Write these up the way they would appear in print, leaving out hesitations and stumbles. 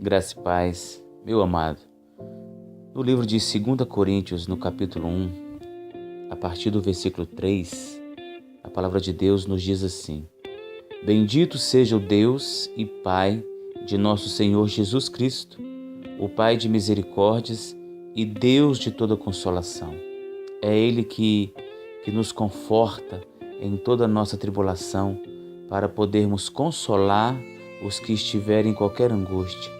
Graça e paz, meu amado. No livro de 2 Coríntios, no capítulo 1, a partir do versículo 3, a palavra de Deus nos diz assim: Bendito seja o Deus e Pai de nosso Senhor Jesus Cristo, o Pai de misericórdias e Deus de toda consolação. É Ele que nos conforta em toda a nossa tribulação, para podermos consolar os que estiverem em qualquer angústia,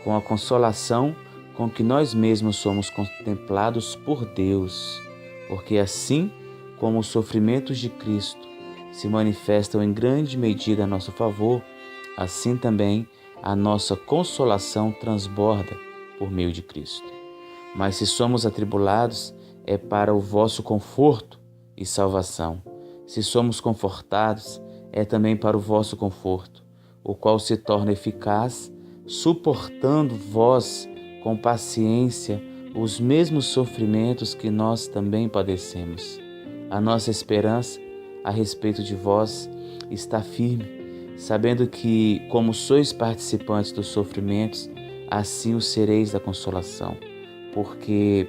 com a consolação com que nós mesmos somos contemplados por Deus, porque assim como os sofrimentos de Cristo se manifestam em grande medida a nosso favor, assim também a nossa consolação transborda por meio de Cristo. Mas se somos atribulados, é para o vosso conforto e salvação. Se somos confortados, é também para o vosso conforto, o qual se torna eficaz, suportando vós com paciência os mesmos sofrimentos que nós também padecemos. A nossa esperança a respeito de vós está firme, sabendo que, como sois participantes dos sofrimentos, assim o sereis da consolação. Porque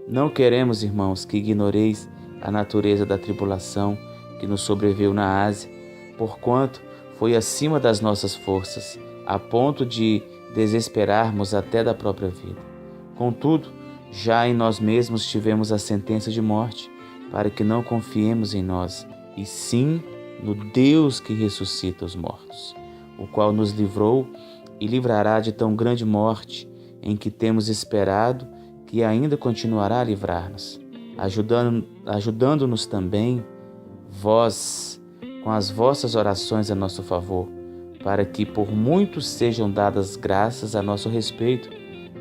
não queremos, irmãos, que ignoreis a natureza da tribulação que nos sobreveio na Ásia, porquanto foi acima das nossas forças, a ponto de desesperarmos até da própria vida. Contudo, já em nós mesmos tivemos a sentença de morte, para que não confiemos em nós, e sim no Deus que ressuscita os mortos, o qual nos livrou e livrará de tão grande morte, em que temos esperado que ainda continuará a livrar-nos, ajudando-nos também vós com as vossas orações a nosso favor, para que por muitos sejam dadas graças a nosso respeito,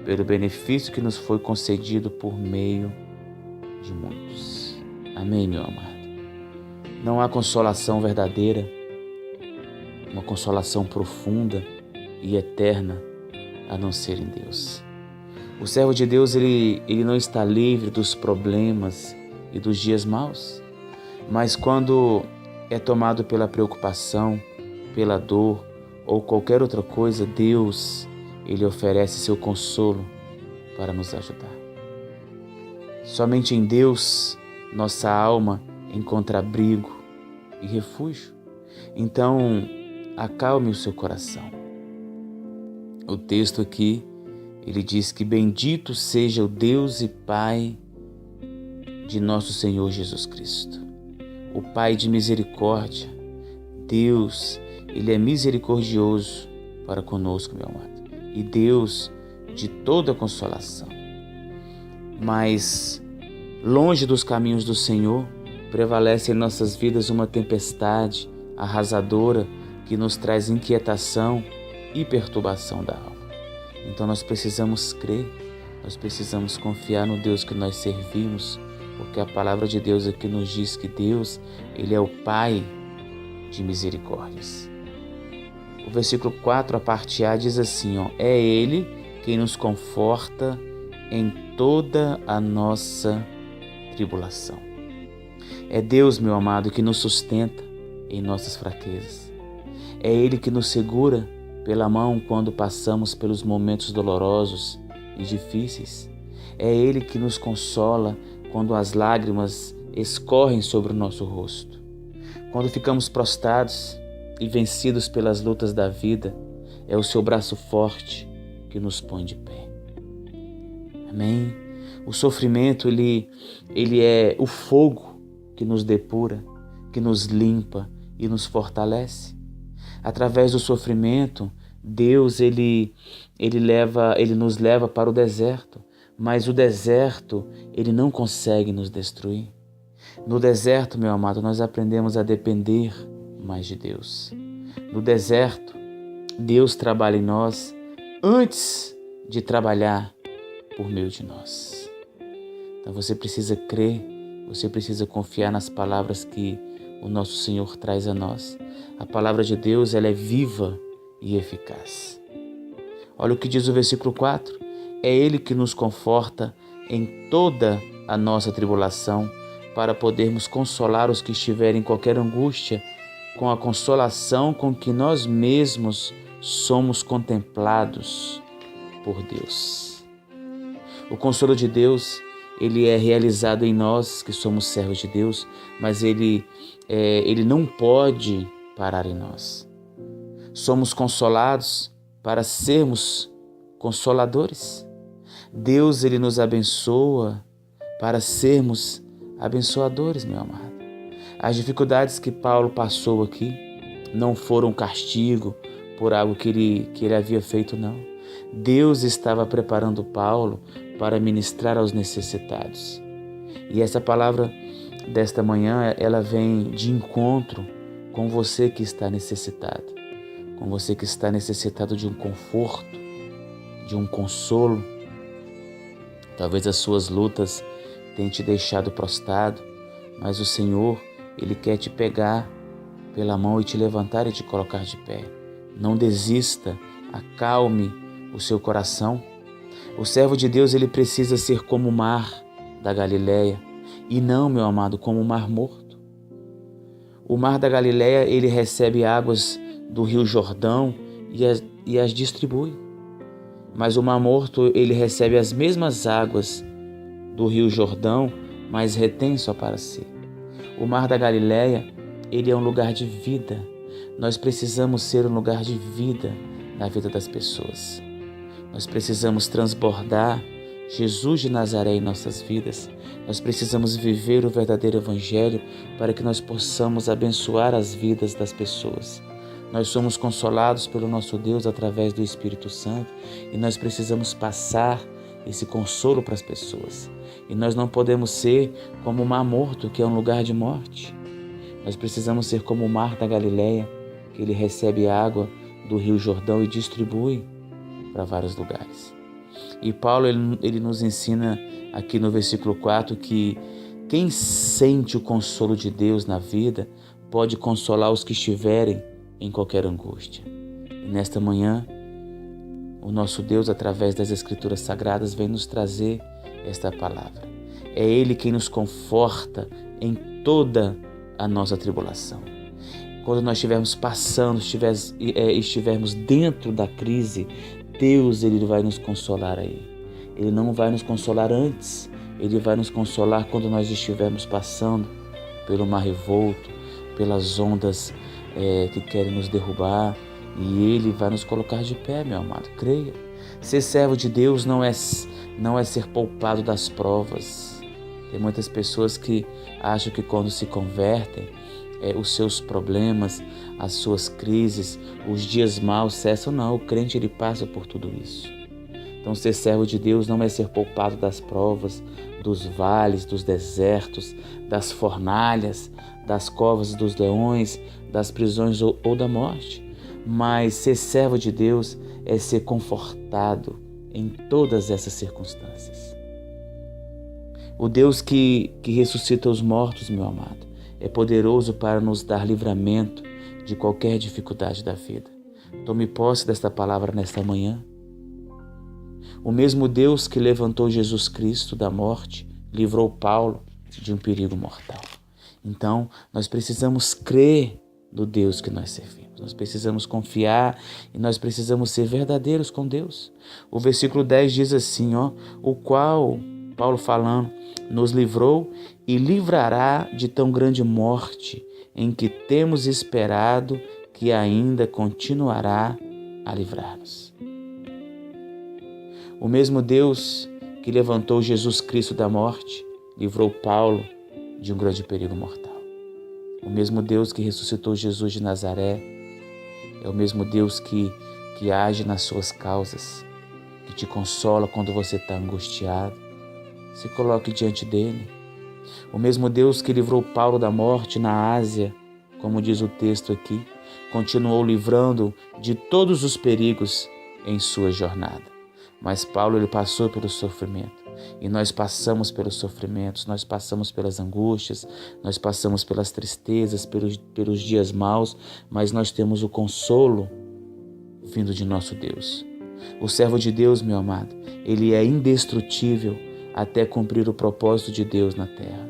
pelo benefício que nos foi concedido por meio de muitos. Amém, meu amado. Não há consolação verdadeira, uma consolação profunda e eterna, a não ser em Deus. O servo de Deus, ele não está livre dos problemas e dos dias maus, mas quando é tomado pela preocupação, pela dor ou qualquer outra coisa, Deus, ele oferece seu consolo para nos ajudar. Somente em Deus nossa alma encontra abrigo e refúgio. Então, acalme o seu coração. O texto aqui, ele diz que bendito seja o Deus e Pai de nosso Senhor Jesus Cristo, o Pai de misericórdia. Deus, ele é misericordioso para conosco, meu amado, e Deus de toda consolação. Mas, longe dos caminhos do Senhor, prevalece em nossas vidas uma tempestade arrasadora que nos traz inquietação e perturbação da alma. Então nós precisamos crer, nós precisamos confiar no Deus que nós servimos, porque a palavra de Deus aqui nos diz que Deus, ele é o Pai de misericórdias. O versículo 4, a parte A, diz assim, é Ele quem nos conforta em toda a nossa tribulação. É Deus, meu amado, que nos sustenta em nossas fraquezas. É Ele que nos segura pela mão quando passamos pelos momentos dolorosos e difíceis. É Ele que nos consola quando as lágrimas escorrem sobre o nosso rosto. Quando ficamos prostrados e vencidos pelas lutas da vida, é o seu braço forte que nos põe de pé. Amém? O sofrimento, ele é o fogo que nos depura, que nos limpa e nos fortalece. Através do sofrimento, Deus ele nos leva para o deserto, mas o deserto ele não consegue nos destruir. No deserto, meu amado, nós aprendemos a depender mais de Deus. No deserto, Deus trabalha em nós antes de trabalhar por meio de nós. Então você precisa crer, você precisa confiar nas palavras que o nosso Senhor traz a nós. A palavra de Deus, ela é viva e eficaz. Olha o que diz o versículo 4. É Ele que nos conforta em toda a nossa tribulação, para podermos consolar os que estiverem em qualquer angústia, com a consolação com que nós mesmos somos contemplados por Deus. O consolo de Deus, ele é realizado em nós que somos servos de Deus, mas ele não pode parar em nós. Somos consolados para sermos consoladores. Deus, ele nos abençoa para sermos abençoadores, meu amado. As dificuldades que Paulo passou aqui não foram castigo por algo que ele havia feito, não. Deus estava preparando Paulo para ministrar aos necessitados. E essa palavra desta manhã, ela vem de encontro com você que está necessitado. Com você que está necessitado de um conforto, de um consolo. Talvez as suas lutas tenham te deixado prostrado, mas o Senhor, ele quer te pegar pela mão e te levantar e te colocar de pé. Não desista, acalme o seu coração. O servo de Deus, ele precisa ser como o mar da Galileia e não, meu amado, como o mar morto. O mar da Galileia, ele recebe águas do rio Jordão e as distribui. Mas o mar morto, ele recebe as mesmas águas do rio Jordão, mas retém só para si. O mar da Galileia, ele é um lugar de vida. Nós precisamos ser um lugar de vida na vida das pessoas. Nós precisamos transbordar Jesus de Nazaré em nossas vidas. Nós precisamos viver o verdadeiro evangelho para que nós possamos abençoar as vidas das pessoas. Nós somos consolados pelo nosso Deus através do Espírito Santo e nós precisamos passar esse consolo para as pessoas. E nós não podemos ser como o mar morto, que é um lugar de morte. Nós precisamos ser como o mar da Galileia, que ele recebe água do rio Jordão e distribui para vários lugares. E Paulo, ele nos ensina aqui no versículo 4 que quem sente o consolo de Deus na vida pode consolar os que estiverem em qualquer angústia. E nesta manhã, o nosso Deus, através das Escrituras Sagradas, vem nos trazer esta palavra. É Ele quem nos conforta em toda a nossa tribulação. Quando nós estivermos passando, estivermos dentro da crise, Deus, ele vai nos consolar aí. Ele não vai nos consolar antes, ele vai nos consolar quando nós estivermos passando pelo mar revolto, pelas ondas que querem nos derrubar, e ele vai nos colocar de pé, meu amado. Creia. Ser servo de Deus não é ser poupado das provas. Tem muitas pessoas que acham que quando se convertem, os seus problemas, as suas crises, os dias maus cessam. Não, o crente ele passa por tudo isso. Então ser servo de Deus não é ser poupado das provas, dos vales, dos desertos, das fornalhas, das covas dos leões, das prisões ou da morte. Mas ser servo de Deus é ser confortado em todas essas circunstâncias. O Deus que ressuscita os mortos, meu amado, é poderoso para nos dar livramento de qualquer dificuldade da vida. Tome posse desta palavra nesta manhã. O mesmo Deus que levantou Jesus Cristo da morte, livrou Paulo de um perigo mortal. Então, nós precisamos crer no Deus que nós servimos. Nós precisamos confiar e nós precisamos ser verdadeiros com Deus. O versículo 10 diz assim, o qual, Paulo falando, nos livrou e livrará de tão grande morte, em que temos esperado que ainda continuará a livrar-nos. O mesmo Deus que levantou Jesus Cristo da morte, livrou Paulo de um grande perigo mortal. O mesmo Deus que ressuscitou Jesus de Nazaré, é o mesmo Deus que age nas suas causas, que te consola quando você está angustiado. Se coloque diante dele. O mesmo Deus que livrou Paulo da morte na Ásia, como diz o texto aqui, continuou livrando de todos os perigos em sua jornada. Mas Paulo, ele passou pelo sofrimento. E nós passamos pelos sofrimentos, nós passamos pelas angústias, nós passamos pelas tristezas, pelos dias maus, mas nós temos o consolo vindo de nosso Deus. O servo de Deus, meu amado, ele é indestrutível até cumprir o propósito de Deus na terra.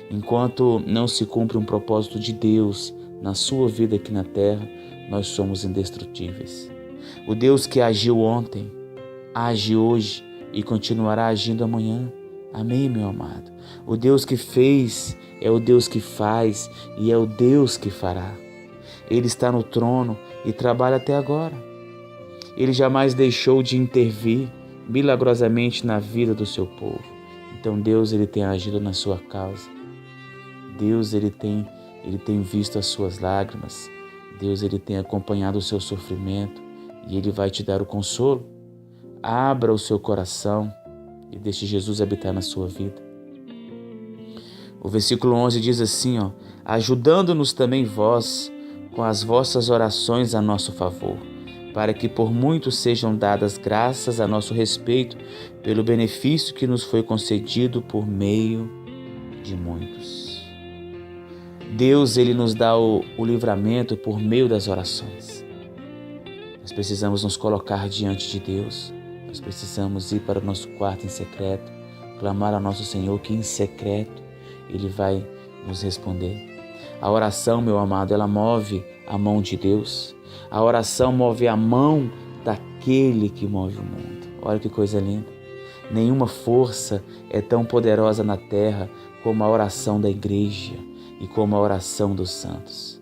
Enquanto não se cumpre um propósito de Deus na sua vida aqui na terra, nós somos indestrutíveis. O Deus que agiu ontem, age hoje e continuará agindo amanhã. Amém, meu amado? O Deus que fez é o Deus que faz e é o Deus que fará. Ele está no trono e trabalha até agora. Ele jamais deixou de intervir milagrosamente na vida do seu povo. Então Deus, ele tem agido na sua causa. Deus, ele tem visto as suas lágrimas. Deus, ele tem acompanhado o seu sofrimento e ele vai te dar o consolo. Abra o seu coração e deixe Jesus habitar na sua vida. O versículo 11 diz assim, ajudando-nos também vós com as vossas orações a nosso favor, para que por muitos sejam dadas graças a nosso respeito pelo benefício que nos foi concedido por meio de muitos. Deus, ele nos dá o livramento por meio das orações. Nós precisamos nos colocar diante de Deus. Nós precisamos ir para o nosso quarto em secreto, clamar ao nosso Senhor que em secreto Ele vai nos responder. A oração, meu amado, ela move a mão de Deus. A oração move a mão daquele que move o mundo. Olha que coisa linda. Nenhuma força é tão poderosa na terra como a oração da igreja e como a oração dos santos.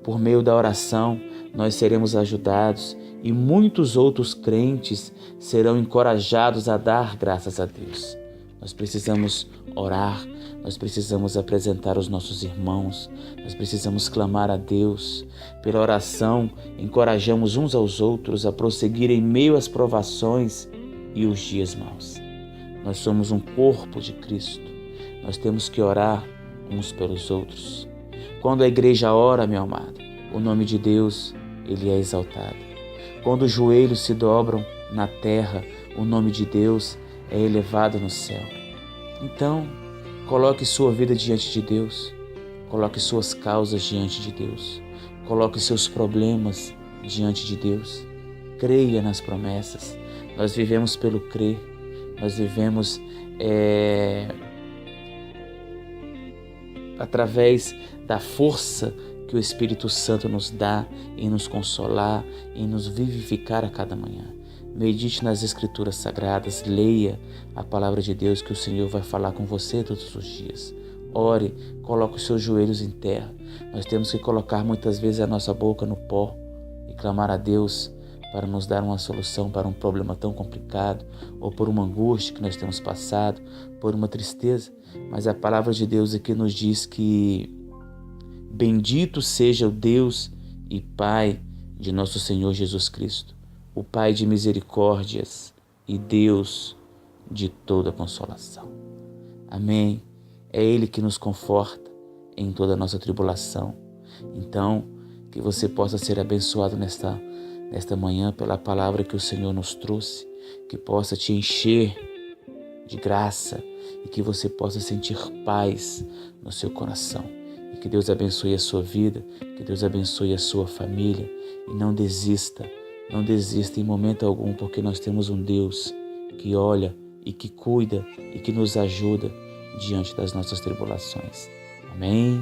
Por meio da oração, nós seremos ajudados e muitos outros crentes serão encorajados a dar graças a Deus. Nós precisamos orar, nós precisamos apresentar os nossos irmãos, nós precisamos clamar a Deus. Pela oração, encorajamos uns aos outros a prosseguir em meio às provações e os dias maus. Nós somos um corpo de Cristo, nós temos que orar uns pelos outros. Quando a igreja ora, meu amado, o nome de Deus, ele é exaltado. Quando os joelhos se dobram na terra, o nome de Deus é elevado no céu. Então, coloque sua vida diante de Deus, coloque suas causas diante de Deus, coloque seus problemas diante de Deus. Creia nas promessas. Nós vivemos pelo crer, nós vivemos através da força que o Espírito Santo nos dá em nos consolar, em nos vivificar a cada manhã. Medite nas Escrituras Sagradas, leia a palavra de Deus que o Senhor vai falar com você todos os dias. Ore, coloque os seus joelhos em terra. Nós temos que colocar muitas vezes a nossa boca no pó e clamar a Deus para nos dar uma solução para um problema tão complicado ou por uma angústia que nós temos passado, por uma tristeza. Mas a palavra de Deus aqui nos diz que bendito seja o Deus e Pai de nosso Senhor Jesus Cristo, o Pai de misericórdias e Deus de toda consolação. Amém. É Ele que nos conforta em toda a nossa tribulação. Então, que você possa ser abençoado nesta manhã pela palavra que o Senhor nos trouxe, que possa te encher de graça e que você possa sentir paz no seu coração. E que Deus abençoe a sua vida, que Deus abençoe a sua família. E não desista em momento algum, porque nós temos um Deus que olha e que cuida e que nos ajuda diante das nossas tribulações. Amém?